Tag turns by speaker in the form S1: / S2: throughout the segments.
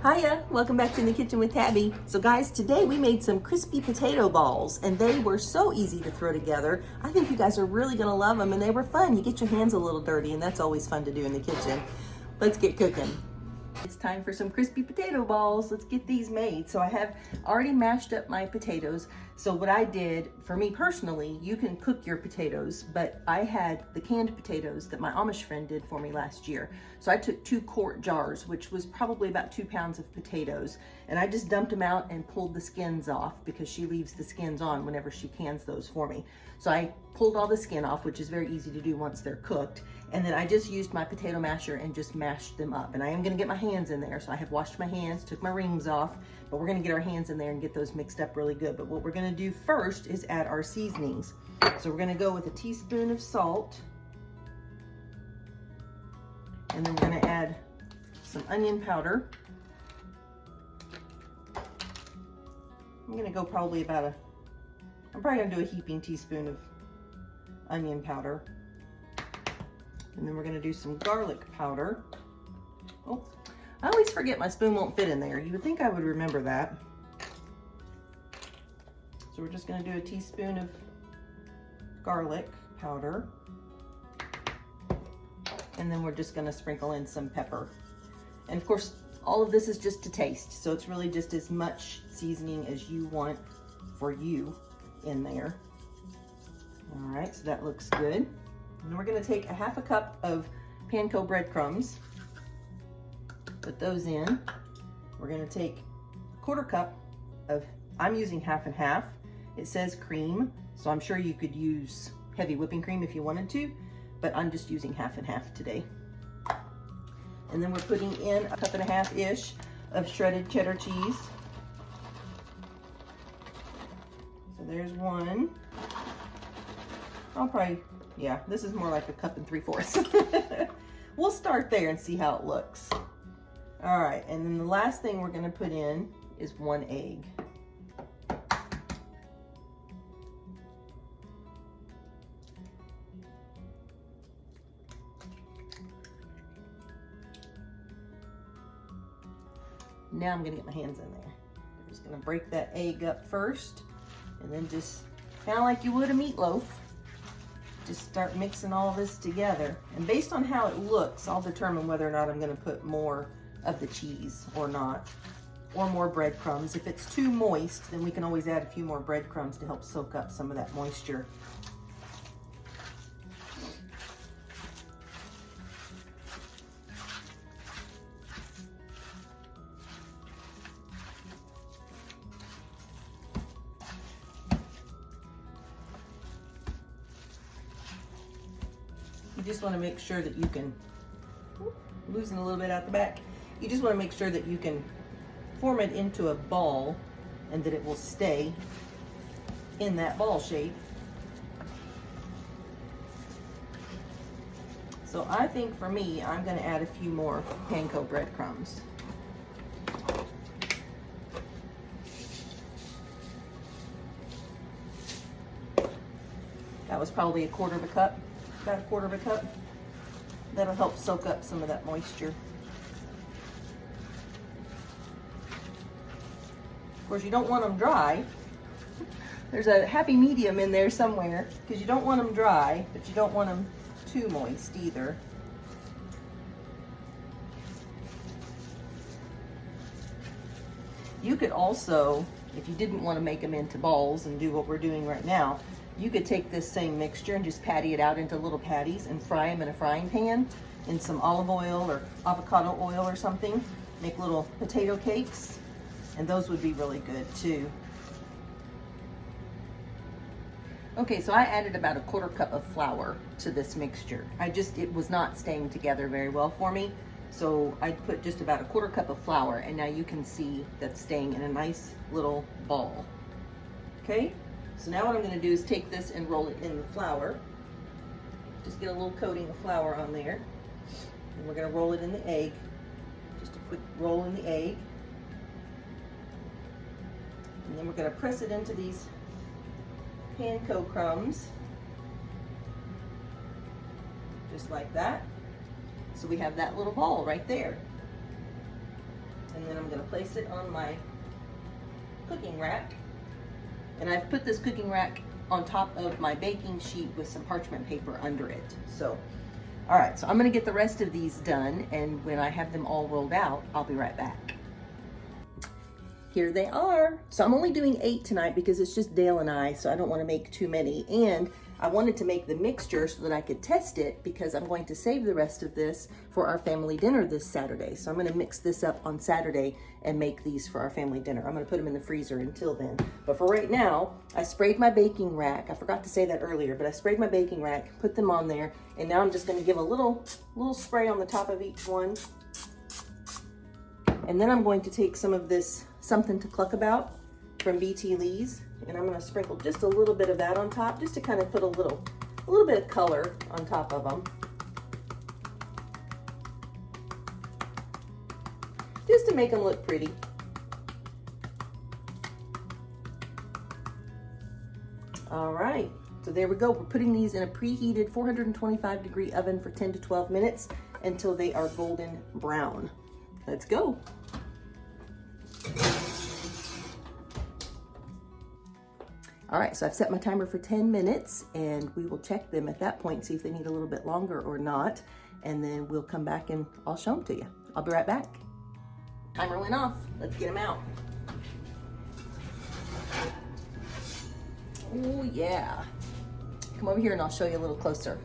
S1: Hiya, welcome back to In the Kitchen with Tabby. So guys, today we made some crispy potato balls and they were so easy to throw together. I think you guys are really gonna love them and they were fun. You get your hands a little dirty and that's always fun to do in the kitchen. Let's get cooking. It's time for some crispy potato balls. Let's get these made. So I have already mashed up my potatoes. So what I did, for me personally, you can cook your potatoes, but I had the canned potatoes that my Amish friend did for me last year. So I took 2-quart jars, which was probably about 2 pounds of potatoes, and I just dumped them out and pulled the skins off because she leaves the skins on whenever she cans those for me. So I pulled all the skin off, which is very easy to do once they're cooked. And then I just used my potato masher and just mashed them up. And I am gonna get my hands in there. So I have washed my hands, took my rings off, but we're gonna get our hands in there and get those mixed up really good. But what we're gonna do first is add our seasonings. So we're gonna go with a teaspoon of salt. And then we're gonna add some onion powder. I'm gonna go probably about I'm probably gonna do a heaping teaspoon of onion powder. And then we're gonna do some garlic powder. Oh, I always forget my spoon won't fit in there. You would think I would remember that. So we're just gonna do a teaspoon of garlic powder. And then we're just gonna sprinkle in some pepper. And of course, all of this is just to taste. So it's really just as much seasoning as you want for you in there. All right, so that looks good. And then we're gonna take a 1/2 cup of panko breadcrumbs, put those in. We're gonna take a 1/4 cup of, I'm using 1/2 and 1/2. It says cream, so I'm sure you could use heavy whipping cream if you wanted to, but I'm just using 1/2 and 1/2 today. And then we're putting in a 1.5 cups-ish of shredded cheddar cheese. So there's one. I'll probably, yeah, this is more like 1 3/4 cups. We'll start there and see how it looks. All right, and then the last thing we're gonna put in is 1 egg. Now I'm gonna get my hands in there. I'm just gonna break that egg up first, and then just kind of like you would a meatloaf, just start mixing all this together. And based on how it looks, I'll determine whether or not I'm gonna put more of the cheese or not, or more breadcrumbs. If it's too moist, then we can always add a few more breadcrumbs to help soak up some of that moisture. You just want to make sure that you can, losing a little bit out the back, you just want to make sure that you can form it into a ball and that it will stay in that ball shape. So I think for me, I'm going to add a few more panko breadcrumbs. That was probably a 1/4 cup. About a 1/4 cup. That'll help soak up some of that moisture. Of course, you don't want them dry. There's a happy medium in there somewhere, because you don't want them dry, but you don't want them too moist either. You could also, if you didn't want to make them into balls and do what we're doing right now, you could take this same mixture and just patty it out into little patties and fry them in a frying pan in some olive oil or avocado oil or something. Make little potato cakes, and those would be really good too. Okay, so I added about a 1/4 cup of flour to this mixture. It was not staying together very well for me. So I put just about a 1/4 cup of flour, and now you can see that's staying in a nice little ball. Okay? So now what I'm gonna do is take this and roll it in the flour. Just get a little coating of flour on there. And we're gonna roll it in the egg. Just a quick roll in the egg. And then we're gonna press it into these panko crumbs. Just like that. So we have that little ball right there. And And then I'm gonna place it on my cooking rack. And I've put this cooking rack on top of my baking sheet with some parchment paper under it. So, all right, so I'm gonna get the rest of these done, and when I have them all rolled out, I'll be right back. Here they are. So I'm only doing 8 tonight because it's just Dale and I, so I don't want to make too many. And I wanted to make the mixture so that I could test it, because I'm going to save the rest of this for our family dinner this Saturday. So I'm going to mix this up on Saturday and make these for our family dinner. I'm going to put them in the freezer until then. But for right now, I sprayed my baking rack. I forgot to say that earlier, but I sprayed my baking rack, put them on there, and now I'm just going to give a little spray on the top of each one. And then I'm going to take some of this Something to Cluck About from BT Lee's, and I'm going to sprinkle just a little bit of that on top, just to kind of put a little bit of color on top of them, just to make them look pretty. All right, so there we go. We're putting these in a preheated 425-degree oven for 10 to 12 minutes until they are golden brown. Let's go. All right, so I've set my timer for 10 minutes, and we will check them at that point, see if they need a little bit longer or not, and then we'll come back and I'll show them to you. I'll be right back. Timer went off. Let's get them out. Oh yeah. Come over here and I'll show you a little closer.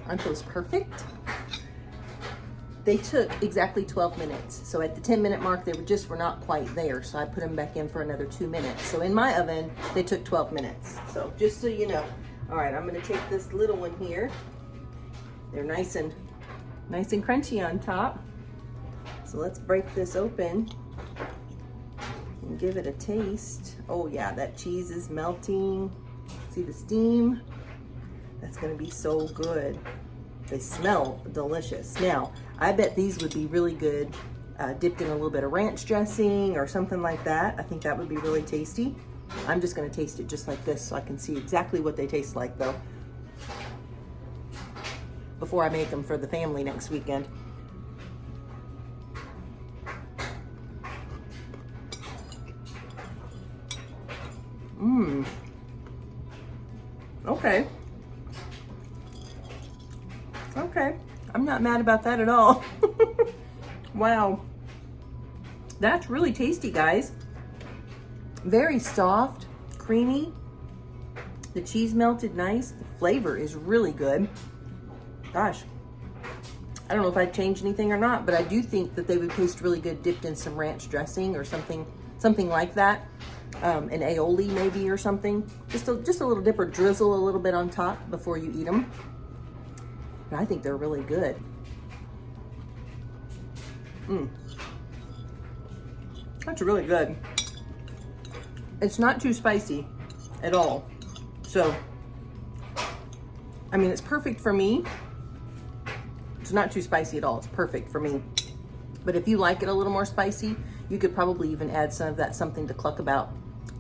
S1: Aren't those perfect? They took exactly 12 minutes. So at the 10-minute mark, they were not quite there. So I put them back in for another 2 minutes. So in my oven, they took 12 minutes. So just so you know. All right, I'm gonna take this little one here. They're nice and crunchy on top. So let's break this open and give it a taste. Oh yeah, that cheese is melting. See the steam? That's gonna be so good. They smell delicious. Now, I bet these would be really good dipped in a little bit of ranch dressing or something like that. I think that would be really tasty. I'm just gonna taste it just like this so I can see exactly what they taste like though, before I make them for the family next weekend. Okay. Okay, I'm not mad about that at all. Wow, that's really tasty, guys. Very soft, creamy. The cheese melted nice. The flavor is really good. Gosh, I don't know if I'd change anything or not, but I do think that they would taste really good dipped in some ranch dressing or something like that. An aioli maybe or something. Just a little dip, or drizzle a little bit on top before you eat them. But I think they're really good. That's really good. It's not too spicy at all. So, I mean, it's perfect for me. It's not too spicy at all. It's perfect for me. But if you like it a little more spicy, you could probably even add some of that Something to Cluck About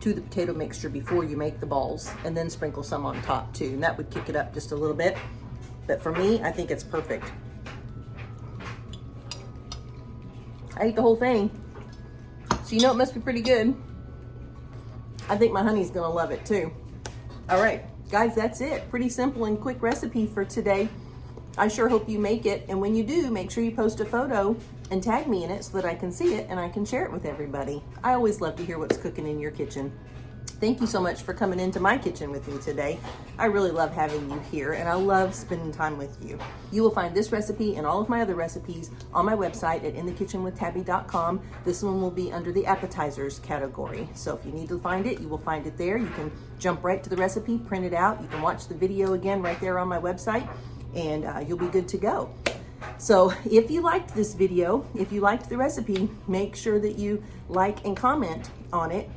S1: to the potato mixture before you make the balls, and then sprinkle some on top too. And that would kick it up just a little bit. But for me, I think it's perfect. I ate the whole thing. So you know it must be pretty good. I think my honey's gonna love it too. All right, guys, that's it. Pretty simple and quick recipe for today. I sure hope you make it. And when you do, make sure you post a photo and tag me in it so that I can see it and I can share it with everybody. I always love to hear what's cooking in your kitchen. Thank you so much for coming into my kitchen with me today. I really love having you here, and I love spending time with you. You will find this recipe and all of my other recipes on my website at inthekitchenwithtabbi.com. This one will be under the appetizers category. So if you need to find it, you will find it there. You can jump right to the recipe, print it out. You can watch the video again right there on my website, and you'll be good to go. So if you liked this video, if you liked the recipe, make sure that you like and comment on it.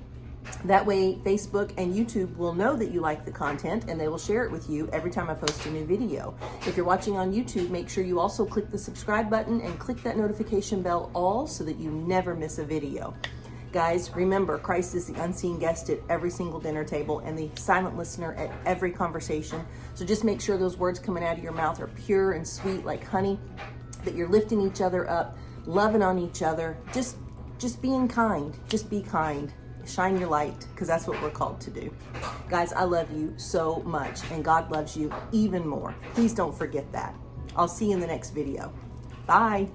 S1: That way Facebook and YouTube will know that you like the content, and they will share it with you every time I post a new video. If you're watching on YouTube, make sure you also click the subscribe button and click that notification bell all so that you never miss a video. Guys, remember, Christ is the unseen guest at every single dinner table and the silent listener at every conversation. So just make sure those words coming out of your mouth are pure and sweet like honey, that you're lifting each other up, loving on each other, just being kind. Just be kind. Shine your light, because that's what we're called to do. Guys, I love you so much, and God loves you even more. Please don't forget that. I'll see you in the next video. Bye.